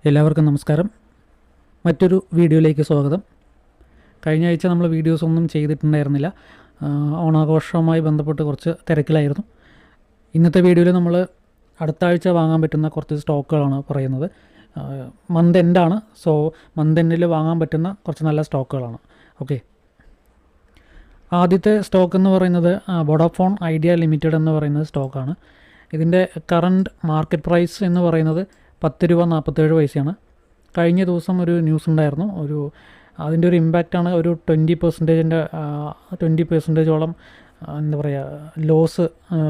എല്ലാവർക്കും നമസ്കാരം. മറ്റൊരു വീഡിയോയിലേക്ക് സ്വാഗതം. കഴിഞ്ഞ ആഴ്ച നമ്മൾ വീഡിയോസൊന്നും ചെയ്തിട്ടുണ്ടായിരുന്നില്ല. ഓണാഘോഷവുമായി ബന്ധപ്പെട്ട് കുറച്ച് തിരക്കിലായിരുന്നു. ഇന്നത്തെ വീഡിയോയിൽ നമ്മൾ അടുത്ത ആഴ്ച വാങ്ങാൻ പറ്റുന്ന കുറച്ച് സ്റ്റോക്കുകളാണ് പറയുന്നത്. മന്ത് എൻഡാണ്. സോ മന്ത് എൻഡിൽ വാങ്ങാൻ പറ്റുന്ന കുറച്ച് നല്ല സ്റ്റോക്കുകളാണ്. ഓക്കെ, ആദ്യത്തെ സ്റ്റോക്ക് എന്ന് പറയുന്നത് വോഡാഫോൺ ഐഡിയ ലിമിറ്റഡ് എന്ന് പറയുന്ന സ്റ്റോക്കാണ്. ഇതിൻ്റെ കറണ്ട് മാർക്കറ്റ് പ്രൈസ് എന്ന് പറയുന്നത് 10 രൂപ 47 പൈസയാണ്. കഴിഞ്ഞ ദിവസം ഒരു ന്യൂസ് ഉണ്ടായിരുന്നു. അതിൻ്റെ ഒരു ഇമ്പാക്റ്റാണ് ഒരു 20%ഓളം എന്താ പറയുക ലോസ്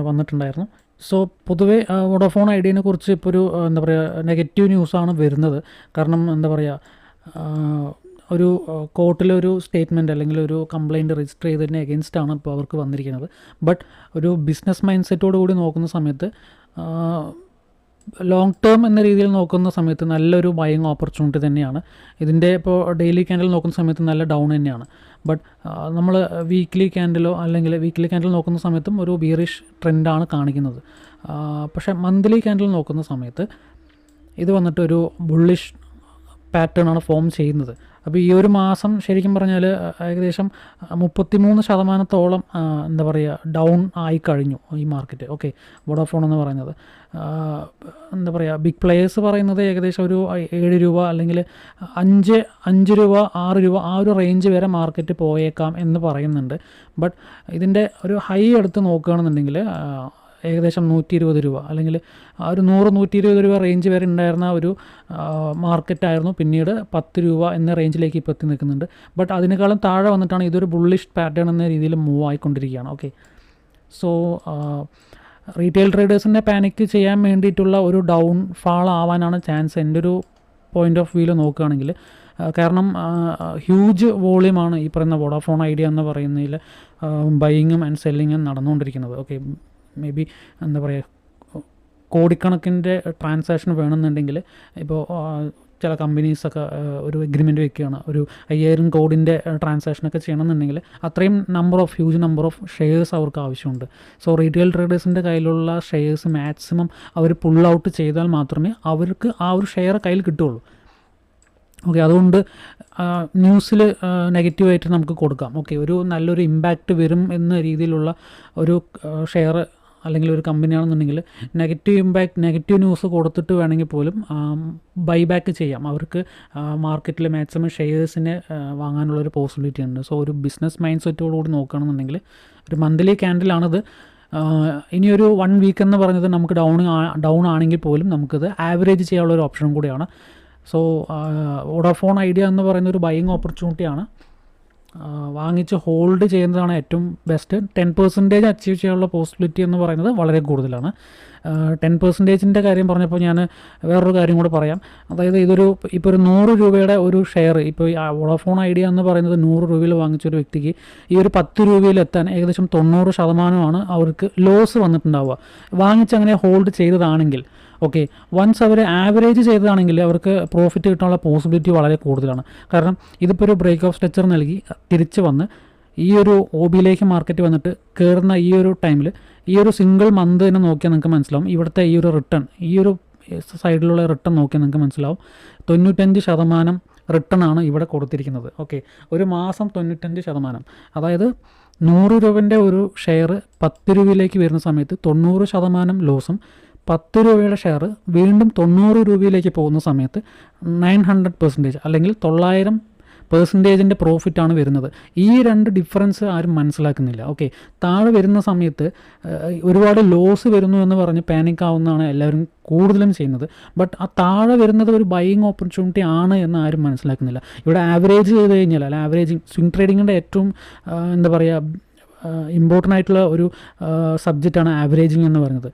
വന്നിട്ടുണ്ടായിരുന്നു. സോ പൊതുവേ വോഡാഫോൺ ഐഡിയനെ കുറിച്ച് ഇപ്പോൾ ഒരു എന്താ പറയുക നെഗറ്റീവ് ന്യൂസാണ് വരുന്നത്. കാരണം എന്താ പറയുക ഒരു കോർട്ടിലൊരു സ്റ്റേറ്റ്മെൻറ്റ് അല്ലെങ്കിൽ ഒരു കംപ്ലയിൻറ്റ് രജിസ്റ്റർ ചെയ്തതിന് എഗെയിൻസ്റ്റാണ് ഇപ്പോൾ അവർക്ക് വന്നിരിക്കുന്നത്. ബട്ട് ഒരു ബിസിനസ് മൈൻഡ് സെറ്റോടു കൂടി നോക്കുന്ന സമയത്ത് ലോങ് ടേം എന്ന രീതിയിൽ നോക്കുന്ന സമയത്ത് നല്ലൊരു ബൈയിങ് ഓപ്പർച്യൂണിറ്റി തന്നെയാണ്. ഇതിൻ്റെ ഇപ്പോൾ ഡെയിലി ക്യാൻഡിൽ നോക്കുന്ന സമയത്ത് നല്ല ഡൗൺ തന്നെയാണ്. ബട്ട് നമ്മൾ വീക്ക്ലി ക്യാൻഡിൽ നോക്കുന്ന സമയത്തും ഒരു ബീറിഷ് ട്രെൻഡാണ് കാണിക്കുന്നത്. പക്ഷേ മന്ത്ലി ക്യാൻഡിൽ നോക്കുന്ന സമയത്ത് ഇത് വന്നിട്ടൊരു ബുള്ളിഷ് പാറ്റേൺ ആണ് ഫോം ചെയ്യുന്നത്. അപ്പോൾ ഈ ഒരു മാസം ശരിക്കും പറഞ്ഞാൽ ഏകദേശം 33% എന്താ പറയുക ഡൗൺ ആയി കഴിഞ്ഞു ഈ മാർക്കറ്റ്. ഓക്കെ, വോഡാഫോൺ എന്ന് പറയുന്നത് എന്താ പറയുക ബിഗ് പ്ലേയേഴ്സ് പറയുന്നത് ഏകദേശം ഒരു 7 രൂപ അല്ലെങ്കിൽ 5 രൂപ 6 രൂപ ആ ഒരു റേഞ്ച് വരെ മാർക്കറ്റ് പോയേക്കാം എന്ന് പറയുന്നുണ്ട്. ബട്ട് ഇതിൻ്റെ ഒരു ഹൈ എടുത്ത് നോക്കുകയാണെന്നുണ്ടെങ്കിൽ ഏകദേശം 120 രൂപ അല്ലെങ്കിൽ ആ ഒരു 100-120 രൂപ റേഞ്ച് വരെ ഉണ്ടായിരുന്ന ഒരു മാർക്കറ്റായിരുന്നു. പിന്നീട് 10 രൂപ എന്ന റേഞ്ചിലേക്ക് ഇപ്പോൾ എത്തി നിൽക്കുന്നുണ്ട്. ബട്ട് അതിനേക്കാളും താഴെ വന്നിട്ടാണ് ഇതൊരു ബുള്ളിഷ് പാറ്റേൺ എന്ന രീതിയിൽ മൂവ് ആയിക്കൊണ്ടിരിക്കുകയാണ്. ഓക്കെ, സോ റീറ്റെയിൽ ട്രേഡേഴ്സിനെ പാനിക് ചെയ്യാൻ വേണ്ടിയിട്ടുള്ള ഒരു ഡൗൺ ഫാൾ ആവാനാണ് ചാൻസ് എൻ്റെ ഒരു പോയിൻ്റ് ഓഫ് വ്യൂവിൽ നോക്കുകയാണെങ്കിൽ. കാരണം ഹ്യൂജ് വോളിയമാണ് ഈ പറയുന്ന വോഡാഫോൺ ഐഡിയ എന്ന് പറയുന്നതിൽ ബൈയിങ്ങും ആൻഡ് സെല്ലിങ്ങും നടന്നുകൊണ്ടിരിക്കുന്നത്. ഓക്കെ, മേ ബി എന്താ പറയുക കോടിക്കണക്കിൻ്റെ ട്രാൻസാക്ഷൻ വേണമെന്നുണ്ടെങ്കിൽ ഇപ്പോൾ ചില കമ്പനീസൊക്കെ ഒരു എഗ്രിമെൻറ്റ് വെക്കുകയാണ്. ഒരു 5000 കോടിൻ്റെ ട്രാൻസാക്ഷനൊക്കെ ചെയ്യണമെന്നുണ്ടെങ്കിൽ അത്രയും ഹ്യൂജ് നമ്പർ ഓഫ് ഷെയർസ് അവർക്ക് ആവശ്യമുണ്ട്. സോ റീറ്റെയിൽ ട്രേഡേഴ്സിൻ്റെ കയ്യിലുള്ള ഷെയർസ് മാക്സിമം അവർ പുൾ ഔട്ട് ചെയ്താൽ മാത്രമേ അവർക്ക് ആ ഒരു ഷെയർ കയ്യിൽ കിട്ടുകയുള്ളൂ. ഓക്കെ, അതുകൊണ്ട് ന്യൂസിൽ നെഗറ്റീവായിട്ട് നമുക്ക് കൊടുക്കാം. ഓക്കെ, ഒരു നല്ലൊരു ഇമ്പാക്റ്റ് വരും എന്ന രീതിയിലുള്ള ഒരു ഷെയർ അല്ലെങ്കിൽ ഒരു കമ്പനിയാണെന്നുണ്ടെങ്കിൽ നെഗറ്റീവ് ന്യൂസ് കൊടുത്തിട്ട് വേണമെങ്കിൽ പോലും ബൈ ബാക്ക് ചെയ്യാം. അവർക്ക് മാർക്കറ്റിൽ മാക്സിമം ഷെയർസിനെ വാങ്ങാനുള്ളൊരു പോസിബിലിറ്റി ഉണ്ട്. സോ ഒരു ബിസിനസ് മൈൻഡ് സെറ്റോടുകൂടി നോക്കുകയാണെന്നുണ്ടെങ്കിൽ ഒരു മന്ത്ലി ക്യാൻഡിലാണിത്. ഇനിയൊരു 1 വീക്ക് എന്ന് പറയുന്നത് നമുക്ക് ഡൗൺ ആണെങ്കിൽ പോലും നമുക്കിത് ആവറേജ് ചെയ്യാനുള്ളൊരു ഓപ്ഷനും കൂടിയാണ്. സോ വോഡാഫോൺ ഐഡിയ എന്ന് പറയുന്ന ഒരു ബൈയിങ് ഓപ്പർച്യൂണിറ്റിയാണ്. വാങ്ങിച്ച് ഹോൾഡ് ചെയ്യുന്നതാണ് ഏറ്റവും ബെസ്റ്റ്. 10% അച്ചീവ് ചെയ്യാനുള്ള പോസിബിലിറ്റി എന്ന് പറയുന്നത് വളരെ കൂടുതലാണ്. 10%ൻ്റെ കാര്യം പറഞ്ഞപ്പോൾ ഞാൻ വേറൊരു കാര്യം കൂടെ പറയാം. അതായത് ഇപ്പോൾ ഒരു 100 രൂപയുടെ ഒരു ഷെയർ ഇപ്പോൾ ഈ വോഡാഫോൺ ഐഡിയ എന്ന് പറയുന്നത് 100 രൂപയിൽ വാങ്ങിച്ചൊരു വ്യക്തിക്ക് ഈ ഒരു 10 രൂപയിലെത്താൻ ഏകദേശം 90% അവർക്ക് ലോസ് വന്നിട്ടുണ്ടാവുക. വാങ്ങിച്ചങ്ങനെ ഹോൾഡ് ചെയ്തതാണെങ്കിൽ. ഓക്കെ, വൺസ് അവർ ആവറേജ് ചെയ്തതാണെങ്കിൽ അവർക്ക് പ്രോഫിറ്റ് കിട്ടാനുള്ള പോസിബിലിറ്റി വളരെ കൂടുതലാണ്. കാരണം ഇതിപ്പോൾ ഒരു ബ്രേക്ക് ഓഫ് സ്ട്രക്ചർ നൽകി തിരിച്ച് വന്ന് ഈ ഒരു OBയിലേക്ക് മാർക്കറ്റ് വന്നിട്ട് കയറുന്ന ഈ ഒരു ടൈമിൽ ഈ ഒരു സിംഗിൾ മന്ത് തന്നെ നോക്കിയാൽ നിങ്ങൾക്ക് മനസ്സിലാവും. ഇവിടുത്തെ ഈ ഒരു റിട്ടേൺ, ഈ ഒരു സൈഡിലുള്ള റിട്ടേൺ നോക്കിയാൽ നിങ്ങൾക്ക് മനസ്സിലാവും 95% റിട്ടേൺ ആണ് ഇവിടെ കൊടുത്തിരിക്കുന്നത്. ഓക്കെ, ഒരു മാസം 95%. അതായത് 100 രൂപൻ്റെ ഒരു ഷെയർ 10 രൂപയിലേക്ക് വരുന്ന സമയത്ത് 90% ലോസും 10 രൂപയുടെ ഷെയർ വീണ്ടും 90 രൂപയിലേക്ക് പോകുന്ന സമയത്ത് 900% അല്ലെങ്കിൽ 900% പ്രോഫിറ്റാണ് വരുന്നത്. ഈ 2 ഡിഫറൻസ് ആരും മനസ്സിലാക്കുന്നില്ല. ഓക്കെ, താഴെ വരുന്ന സമയത്ത് ഒരുപാട് ലോസ് വരുന്നു എന്ന് പറഞ്ഞ് പാനിക് ആവുന്നതാണ് എല്ലാവരും കൂടുതലും ചെയ്യുന്നത്. ബട്ട് ആ താഴെ വരുന്നത് ഒരു ബൈയിങ് ഓപ്പർച്യൂണിറ്റി ആണ് എന്ന് ആരും മനസ്സിലാക്കുന്നില്ല. ഇവിടെ ആവറേജ് ചെയ്ത് കഴിഞ്ഞാൽ അല്ല, ആവറേജിങ് സ്വിംഗ് ട്രേഡിങ്ങിൻ്റെ ഏറ്റവും എന്താ പറയുക ഇമ്പോർട്ടൻ്റ് ആയിട്ടുള്ള ഒരു സബ്ജക്റ്റാണ് ആവറേജിങ് എന്ന് പറയുന്നത്.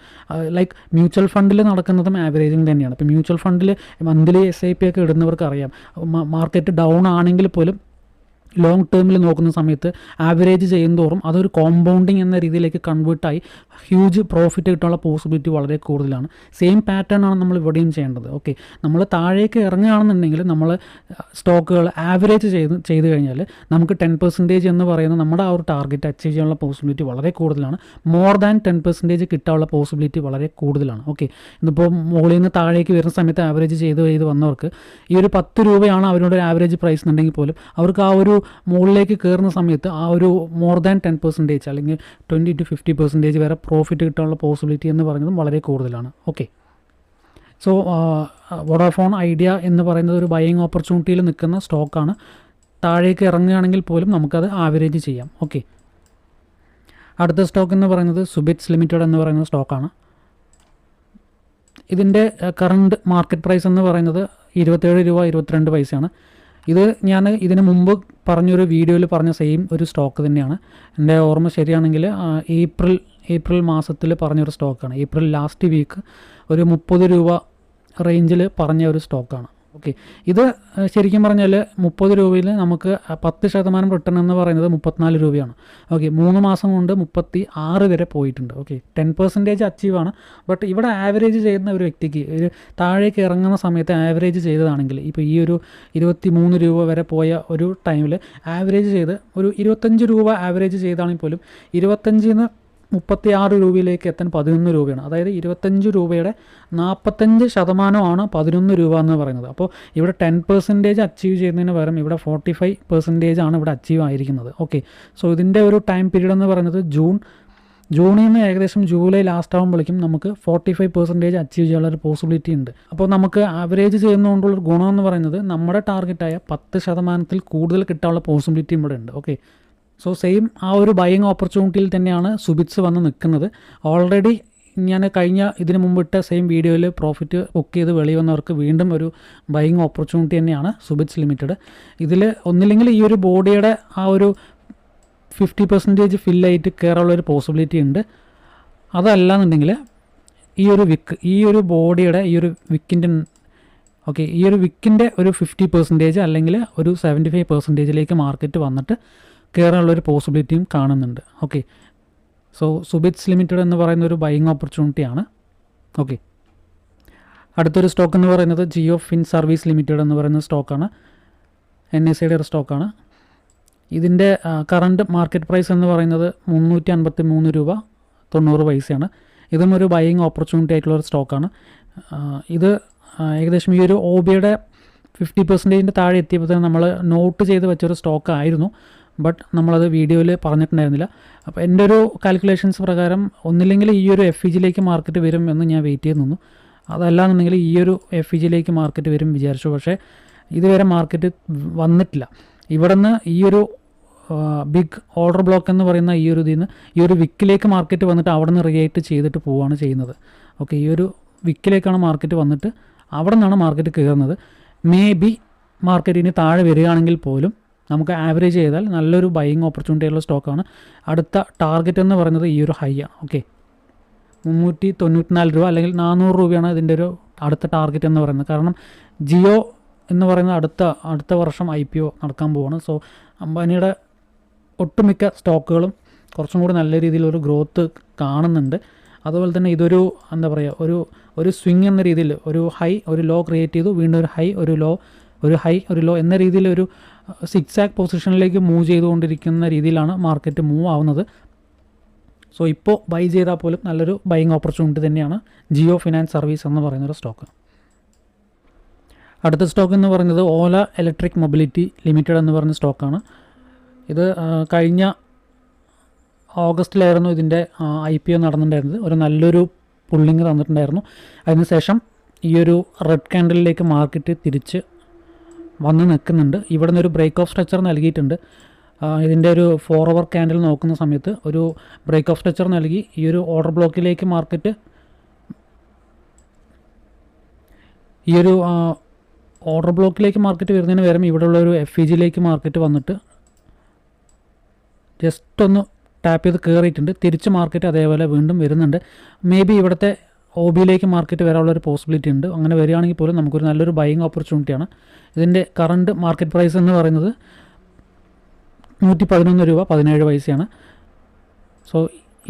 ലൈക്ക് മ്യൂച്വൽ ഫണ്ടിൽ നടക്കുന്നതും ആവറേജിങ് തന്നെയാണ്. ഇപ്പോൾ മ്യൂച്വൽ ഫണ്ടിൽ മന്ത്ലി SIP ഒക്കെ ഇടുന്നവർക്ക് അറിയാം, മാർക്കറ്റ് ഡൗൺ ആണെങ്കിൽ പോലും ലോങ് ടേമിൽ നോക്കുന്ന സമയത്ത് ആവറേജ് ചെയ്യുന്നതോറും അതൊരു കോമ്പൗണ്ടിങ് എന്ന രീതിയിലേക്ക് കൺവേർട്ടായി ഹ്യൂജ് പ്രോഫിറ്റ് കിട്ടാനുള്ള പോസിബിലിറ്റി വളരെ കൂടുതലാണ്. സെയിം പാറ്റേൺ ആണ് നമ്മൾ ഇവിടെയും ചെയ്യേണ്ടത്. ഓക്കെ, നമ്മൾ താഴേക്ക് ഇറങ്ങുകയാണെന്നുണ്ടെങ്കിൽ നമ്മൾ സ്റ്റോക്കുകൾ ആവറേജ് ചെയ്ത് കഴിഞ്ഞാൽ നമുക്ക് 10% എന്ന് പറയുന്ന നമ്മുടെ ആ ഒരു ടാർഗറ്റ് അച്ചീവ് ചെയ്യാനുള്ള പോസിബിലിറ്റി വളരെ കൂടുതലാണ്. മോർ ദാൻ 10% കിട്ടാനുള്ള പോസിബിലിറ്റി വളരെ കൂടുതലാണ്. ഓക്കെ, ഇതിപ്പോൾ മുകളിൽ നിന്ന് താഴേക്ക് വരുന്ന സമയത്ത് ആവറേജ് ചെയ്ത് വന്നവർക്ക് ഈ ഒരു 10 രൂപയാണ് അവരുടെ ഒരു ആവറേജ് പ്രൈസ് എന്നുണ്ടെങ്കിൽ പോലും അവർക്ക് ആ ഒരു മുകളിലേക്ക് കയറുന്ന സമയത്ത് ആ ഒരു മോർ ദാൻ 10% അല്ലെങ്കിൽ 20 to 50% വരെ പ്രോഫിറ്റ് കിട്ടാനുള്ള പോസിബിലിറ്റി എന്ന് പറയുന്നതും വളരെ കൂടുതലാണ്. ഓക്കെ, സോ വോഡാഫോൺ ഐഡിയ എന്ന് പറയുന്നത് ഒരു ബൈയിങ് ഓപ്പർച്യൂണിറ്റിയിൽ നിൽക്കുന്ന സ്റ്റോക്കാണ്. താഴേക്ക് ഇറങ്ങുകയാണെങ്കിൽ പോലും നമുക്കത് ആവറേജ് ചെയ്യാം. ഓക്കെ, അടുത്ത സ്റ്റോക്ക് എന്ന് പറയുന്നത് സുബിറ്റ്സ് ലിമിറ്റഡ് എന്ന് പറയുന്ന സ്റ്റോക്കാണ്. ഇതിൻ്റെ കറണ്ട് മാർക്കറ്റ് പ്രൈസ് എന്ന് പറയുന്നത് 27 രൂപ 22 പൈസയാണ്. ഇത് ഞാൻ ഇതിന് മുമ്പ് പറഞ്ഞൊരു വീഡിയോയിൽ പറഞ്ഞ സെയിം ഒരു സ്റ്റോക്ക് തന്നെയാണ്. എൻ്റെ ഓർമ്മ ശരിയാണെങ്കിൽ ഏപ്രിൽ മാസത്തിൽ പറഞ്ഞൊരു സ്റ്റോക്കാണ്. ഏപ്രിൽ ലാസ്റ്റ് വീക്ക് ഒരു 30 രൂപ റേഞ്ചിൽ പറഞ്ഞ ഒരു സ്റ്റോക്കാണ്. ഓക്കെ, ഇത് ശരിക്കും പറഞ്ഞാൽ 30 രൂപയിൽ നമുക്ക് 10% റിട്ടേൺ എന്ന് പറയുന്നത് 34 രൂപയാണ്. ഓക്കെ, 3 മാസം കൊണ്ട് 36 വരെ പോയിട്ടുണ്ട്. ഓക്കെ, 10% അച്ചീവാണ്. ബട്ട് ഇവിടെ ആവറേജ് ചെയ്യുന്ന ഒരു വ്യക്തിക്ക് ഒരു താഴേക്ക് ഇറങ്ങുന്ന സമയത്ത് ആവറേജ് ചെയ്തതാണെങ്കിൽ ഇപ്പോൾ ഈ ഒരു 23 രൂപ വരെ പോയ ഒരു ടൈമിൽ ആവറേജ് ചെയ്ത് ഒരു 25 രൂപ ആവറേജ് ചെയ്താണെങ്കിൽ പോലും 25 36 രൂപയിലേക്ക് എത്താൻ 11 രൂപയാണ്. അതായത് 25 രൂപയുടെ 45% 11 രൂപ എന്ന് പറയുന്നത്. അപ്പോൾ ഇവിടെ 10% അച്ചീവ് ചെയ്യുന്നതിന് പകരം ഇവിടെ 45% ആണ് ഇവിടെ അച്ചീവ് ആയിരിക്കുന്നത്. ഓക്കെ, സോ ഇതിൻ്റെ ഒരു ടൈം പീരീഡ് എന്ന് പറയുന്നത് ജൂണിൽ നിന്ന് ഏകദേശം ജൂലൈ ലാസ്റ്റ് ആകുമ്പോഴേക്കും നമുക്ക് 45% അച്ചീവ് ചെയ്യാനുള്ള ഒരു പോസിബിലിറ്റി ഉണ്ട്. അപ്പോൾ നമുക്ക് ആവറേജ് ചെയ്യുന്നതുകൊണ്ടുള്ളൊരു ഗുണമെന്ന് പറയുന്നത് നമ്മുടെ ടാർഗറ്റായ 10% കൂടുതൽ കിട്ടാനുള്ള പോസിബിലിറ്റി ഇവിടെ ഉണ്ട്. ഓക്കെ, സോ സെയിം ആ ഒരു ബൈയിങ് ഓപ്പർച്യൂണിറ്റിയിൽ തന്നെയാണ് സുബിറ്റ്സ് വന്ന് നിൽക്കുന്നത്. ഓൾറെഡി ഞാൻ ഇതിന് മുമ്പിട്ട സെയിം വീഡിയോയിൽ പ്രോഫിറ്റ് ബുക്ക് ചെയ്ത് വെളി വന്നവർക്ക് വീണ്ടും ഒരു ബൈയിങ് ഓപ്പർച്യൂണിറ്റി തന്നെയാണ് സുബിറ്റ്സ് ലിമിറ്റഡ്. ഇതിൽ ഒന്നില്ലെങ്കിൽ ഈ ഒരു ബോഡിയുടെ ആ ഒരു 50% ഫില്ലായിട്ട് കയറാനുള്ളൊരു പോസിബിലിറ്റി ഉണ്ട്. അതല്ലാന്നുണ്ടെങ്കിൽ ഈ ഒരു ബോഡിയുടെ ഈ ഒരു വിക്കിൻ്റെ ഈ ഒരു വിക്കിൻ്റെ ഒരു 50% അല്ലെങ്കിൽ ഒരു 75%ലേക്ക് മാർക്കറ്റ് വന്നിട്ട് കയറാനുള്ളൊരു പോസിബിലിറ്റിയും കാണുന്നുണ്ട്. ഓക്കെ, സോ സുബിറ്റ്സ് ലിമിറ്റഡ് എന്ന് പറയുന്ന ഒരു ബൈയിങ് ഓപ്പർച്യൂണിറ്റിയാണ്. ഓക്കെ, അടുത്തൊരു സ്റ്റോക്ക് എന്ന് പറയുന്നത് ജിയോ ഫിൻ സർവീസ് ലിമിറ്റഡ് എന്ന് പറയുന്ന സ്റ്റോക്കാണ്. NSEയുടെ ഒരു സ്റ്റോക്കാണ്. ഇതിൻ്റെ കറണ്ട് മാർക്കറ്റ് പ്രൈസ് എന്ന് പറയുന്നത് 353 രൂപ 90 പൈസയാണ്. ഇതും ഒരു ബൈയിങ് ഓപ്പർച്യൂണിറ്റി ആയിട്ടുള്ളൊരു സ്റ്റോക്കാണ്. ഇത് ഏകദേശം ഈ ഒരു OBയുടെ 50% താഴെ എത്തിയപ്പോൾ തന്നെ നമ്മൾ നോട്ട് ചെയ്ത് വെച്ചൊരു സ്റ്റോക്ക് ആയിരുന്നു. ബട്ട് നമ്മളത് വീഡിയോയിൽ പറഞ്ഞിട്ടുണ്ടായിരുന്നില്ല. അപ്പോൾ എൻ്റെ ഒരു കാൽക്കുലേഷൻസ് പ്രകാരം ഒന്നില്ലെങ്കിൽ ഈ ഒരു FEGയിലേക്ക് മാർക്കറ്റ് വരും എന്ന് ഞാൻ വെയിറ്റ് ചെയ്ത് നിന്നു. അതല്ലാന്നുണ്ടെങ്കിൽ ഈ ഒരു FEGയിലേക്ക് മാർക്കറ്റ് വരും വിചാരിച്ചു. പക്ഷേ ഇതുവരെ മാർക്കറ്റ് വന്നിട്ടില്ല. ഇവിടെ നിന്ന് ഈ ഒരു ബിഗ് ഓർഡർ ബ്ലോക്ക് എന്ന് പറയുന്ന ഈ ഒരു വിക്കിലേക്ക് മാർക്കറ്റ് വന്നിട്ട് അവിടെ നിന്ന് റിയേറ്റ് ചെയ്തിട്ട് പോവുകയാണ് ചെയ്യുന്നത്. ഓക്കെ, ഈ ഒരു വിക്കിലേക്കാണ് മാർക്കറ്റ് വന്നിട്ട് അവിടെ നിന്നാണ് മാർക്കറ്റ് കയറുന്നത്. മേ ബി മാർക്കറ്റ് ഇനി താഴെ വരികയാണെങ്കിൽ പോലും നമുക്ക് ആവറേജ് ചെയ്താൽ നല്ലൊരു ബൈയിങ് ഓപ്പർച്യൂണിറ്റി ഉള്ള സ്റ്റോക്കാണ്. അടുത്ത ടാർഗറ്റ് എന്ന് പറയുന്നത് ഈ ഒരു ഹൈ ആണ്. ഓക്കെ, 394 രൂപ അല്ലെങ്കിൽ 400 രൂപയാണ് ഇതിൻ്റെ ഒരു അടുത്ത ടാർഗറ്റ് എന്ന് പറയുന്നത്. കാരണം ജിയോ എന്ന് പറയുന്നത് അടുത്ത വർഷം IPO നടക്കാൻ പോവുകയാണ്. സോ അംബാനിയുടെ ഒട്ടുമിക്ക സ്റ്റോക്കുകളും കുറച്ചും കൂടി നല്ല രീതിയിലൊരു ഗ്രോത്ത് കാണുന്നുണ്ട്. അതുപോലെ തന്നെ ഇതൊരു ഒരു സ്വിങ് എന്ന രീതിയിൽ ഒരു ഹൈ ഒരു ലോ ക്രിയേറ്റ് ചെയ്തു, വീണ്ടും ഒരു ഹൈ ഒരു ലോ എന്ന രീതിയിൽ ഒരു 6 പൊസിഷനിലേക്ക് മൂവ് ചെയ്തുകൊണ്ടിരിക്കുന്ന രീതിയിലാണ് മാർക്കറ്റ് മൂവ് ആവുന്നത്. സോ ഇപ്പോൾ ബൈ ചെയ്താൽ പോലും നല്ലൊരു ബൈയിങ് ഓപ്പർച്യൂണിറ്റി തന്നെയാണ് ജിയോ ഫിനാൻസ് സർവീസ് എന്ന് പറയുന്നൊരു സ്റ്റോക്ക്. അടുത്ത സ്റ്റോക്ക് എന്ന് പറയുന്നത് ഓല ഇലക്ട്രിക് മൊബിലിറ്റി ലിമിറ്റഡ് എന്ന് പറയുന്ന സ്റ്റോക്കാണ്. ഇത് കഴിഞ്ഞ ഓഗസ്റ്റിലായിരുന്നു ഇതിൻ്റെ IPO നടന്നിട്ടുണ്ടായിരുന്നത്. ഒരു നല്ലൊരു പുള്ളിങ് തന്നിട്ടുണ്ടായിരുന്നു. അതിനുശേഷം ഈ ഒരു റെഡ് ക്യാൻഡലിലേക്ക് മാർക്കറ്റ് തിരിച്ച് വന്ന് നിൽക്കുന്നുണ്ട്. ഇവിടെ നിന്നൊരു ബ്രേക്ക് ഓഫ് സ്ട്രക്ചർ നൽകിയിട്ടുണ്ട്. ഇതിൻ്റെ ഒരു 4 hour ക്യാൻഡിൽ നോക്കുന്ന സമയത്ത് ഒരു ബ്രേക്ക് ഓഫ് സ്ട്രക്ചർ നൽകി ഈ ഒരു ഓർഡർ ബ്ലോക്കിലേക്ക് മാർക്കറ്റ് വരുന്നതിന് പകരം ഇവിടെയുള്ള ഒരു FEGയിലേക്ക് മാർക്കറ്റ് വന്നിട്ട് ജസ്റ്റ് ഒന്ന് ടാപ്പ് ചെയ്ത് കയറിയിട്ടുണ്ട്. തിരിച്ച് മാർക്കറ്റ് അതേപോലെ വീണ്ടും വരുന്നുണ്ട്. മേ ബി ഇവിടുത്തെ OBയിലേക്ക് മാർക്കറ്റ് വരാനുള്ളൊരു പോസിബിലിറ്റി ഉണ്ട്. അങ്ങനെ വരികയാണെങ്കിൽ പോലും നമുക്കൊരു നല്ലൊരു ബൈയിങ് ഓപ്പർച്യൂണിറ്റിയാണ്. ഇതിൻ്റെ കറണ്ട് മാർക്കറ്റ് പ്രൈസ് എന്ന് പറയുന്നത് 111 രൂപ 17 പൈസയാണ്. സോ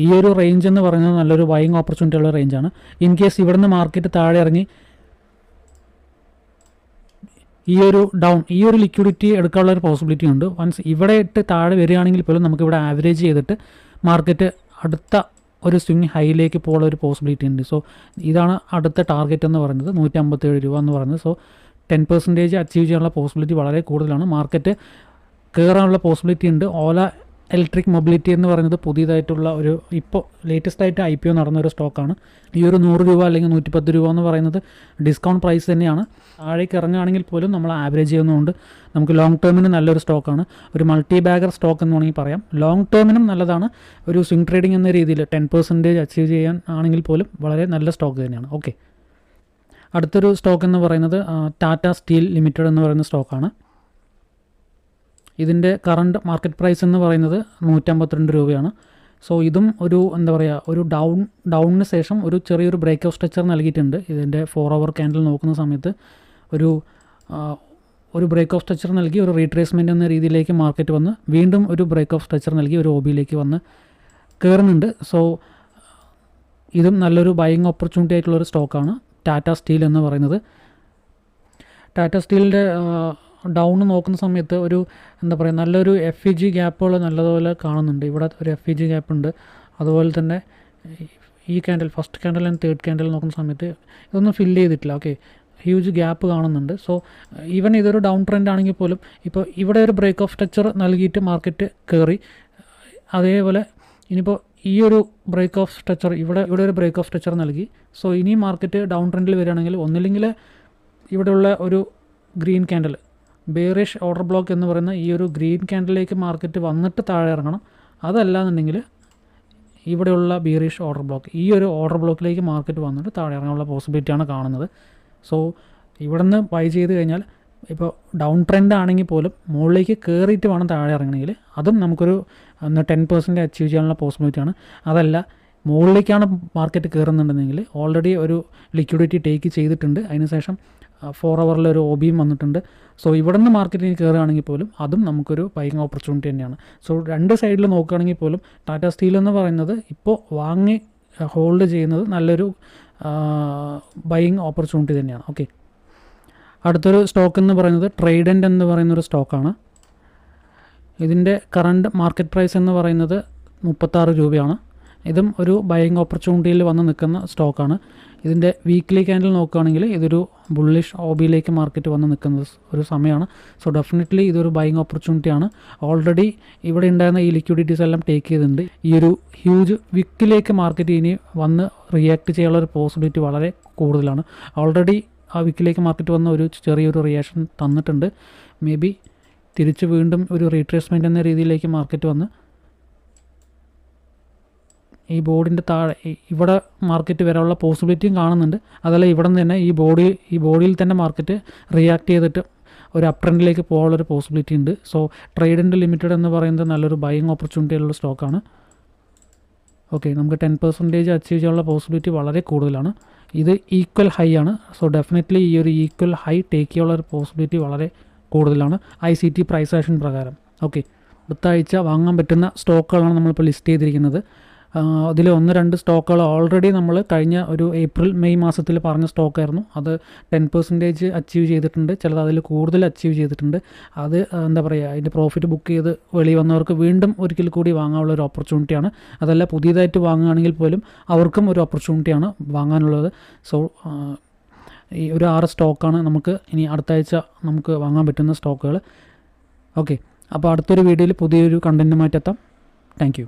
ഈ ഒരു റേഞ്ച് എന്ന് പറയുന്നത് നല്ലൊരു ബൈയിങ് ഓപ്പർച്യൂണിറ്റി ഉള്ള റേഞ്ചാണ്. ഇൻ കേസ് ഇവിടുന്ന് മാർക്കറ്റ് താഴെ ഇറങ്ങി ഈ ഒരു ലിക്വിഡിറ്റി എടുക്കാനുള്ള ഒരു പോസിബിലിറ്റി ഉണ്ട്. വൺസ് ഇവിടെ ഇട്ട് താഴെ വരികയാണെങ്കിൽ പോലും നമുക്കിവിടെ ആവറേജ് ചെയ്തിട്ട് മാർക്കറ്റ് അടുത്ത ഒരു സ്വിംഗ് ഹൈയിലേക്ക് പോകാനുള്ള ഒരു പോസിബിലിറ്റി ഉണ്ട്. സോ ഇതാണ് അടുത്ത ടാർഗറ്റ് എന്ന് പറയുന്നത് 157 രൂപ എന്ന് പറയുന്നത്. സോ 10% അച്ചീവ് ചെയ്യാനുള്ള പോസിബിലിറ്റി വളരെ കൂടുതലാണ്. മാർക്കറ്റ് കയറാനുള്ള പോസിബിലിറ്റി ഉണ്ട്. ഓല ഇലക്ട്രിക് മൊബിലിറ്റി എന്ന് പറയുന്നത് പുതിയതായിട്ടുള്ള ഒരു ഇപ്പോൾ ലേറ്റസ്റ്റ് ആയിട്ട് IPO നടന്നൊരു സ്റ്റോക്കാണ്. ഈ ഒരു 100 രൂപ അല്ലെങ്കിൽ 110 രൂപ എന്ന് പറയുന്നത് ഡിസ്കൗണ്ട് പ്രൈസ് തന്നെയാണ്. താഴേക്ക് ഇറങ്ങുകയാണെങ്കിൽ പോലും നമ്മൾ ആവറേജ് ചെയ്യുന്നതുകൊണ്ട് നമുക്ക് ലോങ് ടേമിന് നല്ലൊരു സ്റ്റോക്കാണ്. ഒരു മൾട്ടി ബാഗർ സ്റ്റോക്ക് എന്ന് വേണമെങ്കിൽ പറയാം. ലോങ് ടേമിനും നല്ലതാണ്. ഒരു സ്വിംഗ് ട്രേഡിംഗ് എന്ന രീതിയിൽ 10% അച്ചീവ് ചെയ്യാൻ ആണെങ്കിൽ പോലും വളരെ നല്ല സ്റ്റോക്ക് തന്നെയാണ്. ഓക്കെ, അടുത്തൊരു സ്റ്റോക്ക് എന്ന് പറയുന്നത് ടാറ്റ സ്റ്റീൽ ലിമിറ്റഡ് എന്ന് പറയുന്ന സ്റ്റോക്കാണ്. ഇതിൻ്റെ കറണ്ട് മാർക്കറ്റ് പ്രൈസ് എന്ന് പറയുന്നത് 152 രൂപയാണ്. സോ ഇതും ഒരു എന്താ പറയുക, ഒരു ഡൗണിന് ശേഷം ഒരു ചെറിയൊരു ബ്രേക്ക് ഓഫ് സ്ട്രക്ചർ നൽകിയിട്ടുണ്ട്. ഇതിൻ്റെ 4 hour ക്യാൻഡിൽ നോക്കുന്ന സമയത്ത് ഒരു ബ്രേക്ക് ഓഫ് സ്ട്രക്ചർ നൽകി ഒരു റീട്രേസ്മെൻറ്റ് എന്ന രീതിയിലേക്ക് മാർക്കറ്റ് വന്ന് വീണ്ടും ഒരു ബ്രേക്ക് ഓഫ് സ്ട്രക്ചർ നൽകി ഒരു OBയിലേക്ക് വന്ന് കയറുന്നുണ്ട്. സോ ഇതും നല്ലൊരു ബൈയിങ് ഓപ്പർച്യൂണിറ്റി ആയിട്ടുള്ളൊരു സ്റ്റോക്കാണ് ടാറ്റ സ്റ്റീൽ എന്ന് പറയുന്നത്. ടാറ്റ സ്റ്റീലിൻ്റെ ഡൗൺ നോക്കുന്ന സമയത്ത് ഒരു എന്താ പറയുക, നല്ലൊരു FEG ഗ്യാപ്പുകൾ നല്ലതുപോലെ കാണുന്നുണ്ട്. ഇവിടെ ഒരു FEG ഗ്യാപ്പ് ഉണ്ട്. അതുപോലെ തന്നെ ഈ candle, first candle and third candle നോക്കുന്ന സമയത്ത് ഇതൊന്നും ഫില്ല് ചെയ്തിട്ടില്ല. ഓക്കെ, ഹ്യൂജ് ഗ്യാപ്പ് കാണുന്നുണ്ട്. സോ ഈവൻ ഇതൊരു ഡൗൺ ട്രെൻഡ് ആണെങ്കിൽ പോലും ഇപ്പോൾ ഇവിടെ ഒരു ബ്രേക്ക് ഓഫ് സ്ട്രക്ചർ നൽകിയിട്ട് മാർക്കറ്റ് കയറി. അതേപോലെ ഇനിയിപ്പോൾ ഈ ഒരു ബ്രേക്ക് ഓഫ് സ്ട്രക്ചർ ഇവിടെ ഒരു ബ്രേക്ക് ഓഫ് സ്ട്രക്ചർ നൽകി. സോ ഇനി മാർക്കറ്റ് ഡൗൺ ട്രെൻഡിൽ വരികയാണെങ്കിൽ ഒന്നില്ലെങ്കിൽ ഇവിടെയുള്ള ഒരു green candle, bearish order block എന്ന് പറയുന്ന ഈ ഒരു ഗ്രീൻ ക്യാൻഡിലേക്ക് മാർക്കറ്റ് വന്നിട്ട് താഴെ ഇറങ്ങണം. അതല്ല എന്നുണ്ടെങ്കിൽ ഇവിടെയുള്ള ബെയറിഷ് ഓർഡർ ബ്ലോക്ക്, ഈ ഒരു ഓർഡർ ബ്ലോക്കിലേക്ക് മാർക്കറ്റ് വന്നിട്ട് താഴെ ഇറങ്ങാനുള്ള പോസിബിലിറ്റിയാണ് കാണുന്നത്. സോ ഇവിടെ നിന്ന് ബൈ ചെയ്ത് കഴിഞ്ഞാൽ ഇപ്പോൾ ഡൗൺ ട്രെൻഡ് ആണെങ്കിൽ പോലും മുകളിലേക്ക് കയറിയിട്ട് വേണം താഴെ ഇറങ്ങണമെങ്കിൽ അതും നമുക്കൊരു 10% അച്ചീവ് ചെയ്യാനുള്ള പോസിബിലിറ്റിയാണ്. അതല്ല മുകളിലേക്കാണ് മാർക്കറ്റ് കയറുന്നുണ്ടെങ്കിൽ ഓൾറെഡി ഒരു ലിക്വിഡിറ്റി ടേക്ക് ചെയ്തിട്ടുണ്ട്. അതിനുശേഷം 4 hour ഒരു OBയും വന്നിട്ടുണ്ട്. സോ ഇവിടെ നിന്ന് മാർക്കറ്റിന് കയറുകയാണെങ്കിൽ പോലും അതും നമുക്കൊരു ബൈയിങ് ഓപ്പർച്യൂണിറ്റി തന്നെയാണ്. സോ രണ്ട് സൈഡിൽ നോക്കുകയാണെങ്കിൽ പോലും ടാറ്റ സ്റ്റീൽ എന്ന് പറയുന്നത് ഇപ്പോൾ വാങ്ങി ഹോൾഡ് ചെയ്യുന്നത് നല്ലൊരു ബൈയിങ് ഓപ്പർച്യൂണിറ്റി തന്നെയാണ്. ഓക്കെ, അടുത്തൊരു സ്റ്റോക്ക് എന്ന് പറയുന്നത് ട്രൈഡൻ്റ് എന്ന് പറയുന്നൊരു സ്റ്റോക്കാണ്. ഇതിൻ്റെ കറണ്ട് മാർക്കറ്റ് പ്രൈസ് എന്ന് പറയുന്നത് 36 രൂപയാണ്. ഇതും ഒരു ബൈയിങ് ഓപ്പർച്യൂണിറ്റിയിൽ വന്ന് നിൽക്കുന്ന സ്റ്റോക്കാണ്. ഇതിൻ്റെ വീക്ക്ലി ക്യാൻഡിൽ നോക്കുകയാണെങ്കിൽ ഇതൊരു ബുള്ളിഷ് OBയിലേക്ക് മാർക്കറ്റ് വന്ന് നിൽക്കുന്ന ഒരു സമയമാണ്. സോ ഡെഫിനറ്റ്ലി ഇതൊരു ബൈയിങ് ഓപ്പർച്യൂണിറ്റിയാണ്. ഓൾറെഡി ഇവിടെ ഉണ്ടായിരുന്ന ഈ ലിക്വിഡിറ്റീസ് എല്ലാം ടേക്ക് ചെയ്തിട്ടുണ്ട്. ഈ ഒരു ഹ്യൂജ് വിക്കിലേക്ക് മാർക്കറ്റ് ഇനി വന്ന് റിയാക്ട് ചെയ്യാനുള്ള ഒരു പോസിബിലിറ്റി വളരെ കൂടുതലാണ്. ഓൾറെഡി ആ വിക്കിലേക്ക് മാർക്കറ്റ് വന്ന ഒരു ചെറിയൊരു റിയാക്ഷൻ തന്നിട്ടുണ്ട്. മേ ബി തിരിച്ച് വീണ്ടും ഒരു റീട്രേസ്മെൻറ്റ് എന്ന രീതിയിലേക്ക് മാർക്കറ്റ് വന്ന് ഈ ബോർഡിൻ്റെ താഴെ ഇവിടെ മാർക്കറ്റ് വരാനുള്ള പോസിബിലിറ്റിയും കാണുന്നുണ്ട്. അതല്ല ഇവിടെ നിന്ന് തന്നെ ഈ ബോഡിയിൽ തന്നെ മാർക്കറ്റ് റിയാക്ട് ചെയ്തിട്ട് ഒരു അപ് ട്രെൻഡിലേക്ക് പോകാനുള്ളൊരു പോസിബിലിറ്റി ഉണ്ട്. സോ ട്രൈഡൻ്റ് ലിമിറ്റഡ് എന്ന് പറയുന്നത് നല്ലൊരു ബൈയിങ് ഓപ്പർച്യൂണിറ്റി ഉള്ള സ്റ്റോക്കാണ്. ഓക്കെ, നമുക്ക് 10% അച്ചീവ് ചെയ്യാനുള്ള പോസിബിലിറ്റി വളരെ കൂടുതലാണ്. ഇത് ഈക്വൽ ഹൈ ആണ്. സോ ഡെഫിനറ്റ്ലി ഈ ഒരു ഈക്വൽ ഹൈ ടേക്ക് ചെയ്യാനുള്ള ഒരു പോസിബിലിറ്റി വളരെ കൂടുതലാണ് ICT പ്രൈസ് ആക്ഷൻ പ്രകാരം. ഓക്കെ, അടുത്ത ആഴ്ച വാങ്ങാൻ പറ്റുന്ന സ്റ്റോക്കുകളാണ് നമ്മളിപ്പോൾ ലിസ്റ്റ് ചെയ്തിരിക്കുന്നത്. അതിൽ 1-2 സ്റ്റോക്കുകൾ ഓൾറെഡി നമ്മൾ കഴിഞ്ഞ ഒരു ഏപ്രിൽ മെയ് മാസത്തിൽ പറഞ്ഞ സ്റ്റോക്കായിരുന്നു. അത് 10% അച്ചീവ് ചെയ്തിട്ടുണ്ട്. ചിലത് അതിൽ കൂടുതൽ അച്ചീവ് ചെയ്തിട്ടുണ്ട്. അത് എന്താ പറയുക, അതിൻ്റെ പ്രോഫിറ്റ് ബുക്ക് ചെയ്ത് വെളി വന്നവർക്ക് വീണ്ടും ഒരിക്കൽ കൂടി വാങ്ങാനുള്ള ഒരു ഓപ്പർച്യൂണിറ്റിയാണ്. അതല്ല പുതിയതായിട്ട് വാങ്ങുകയാണെങ്കിൽ പോലും അവർക്കും ഒരു ഓപ്പർച്യൂണിറ്റിയാണ് വാങ്ങാനുള്ളത്. സോ ഈ ഒരു 6 സ്റ്റോക്കാണ് നമുക്ക് ഇനി അടുത്ത ആഴ്ച നമുക്ക് വാങ്ങാൻ പറ്റുന്ന സ്റ്റോക്കുകൾ. ഓക്കെ, അപ്പോൾ അടുത്തൊരു വീഡിയോയിൽ പുതിയൊരു കണ്ടൻറ്റുമായിട്ട് എത്താം. Thank you.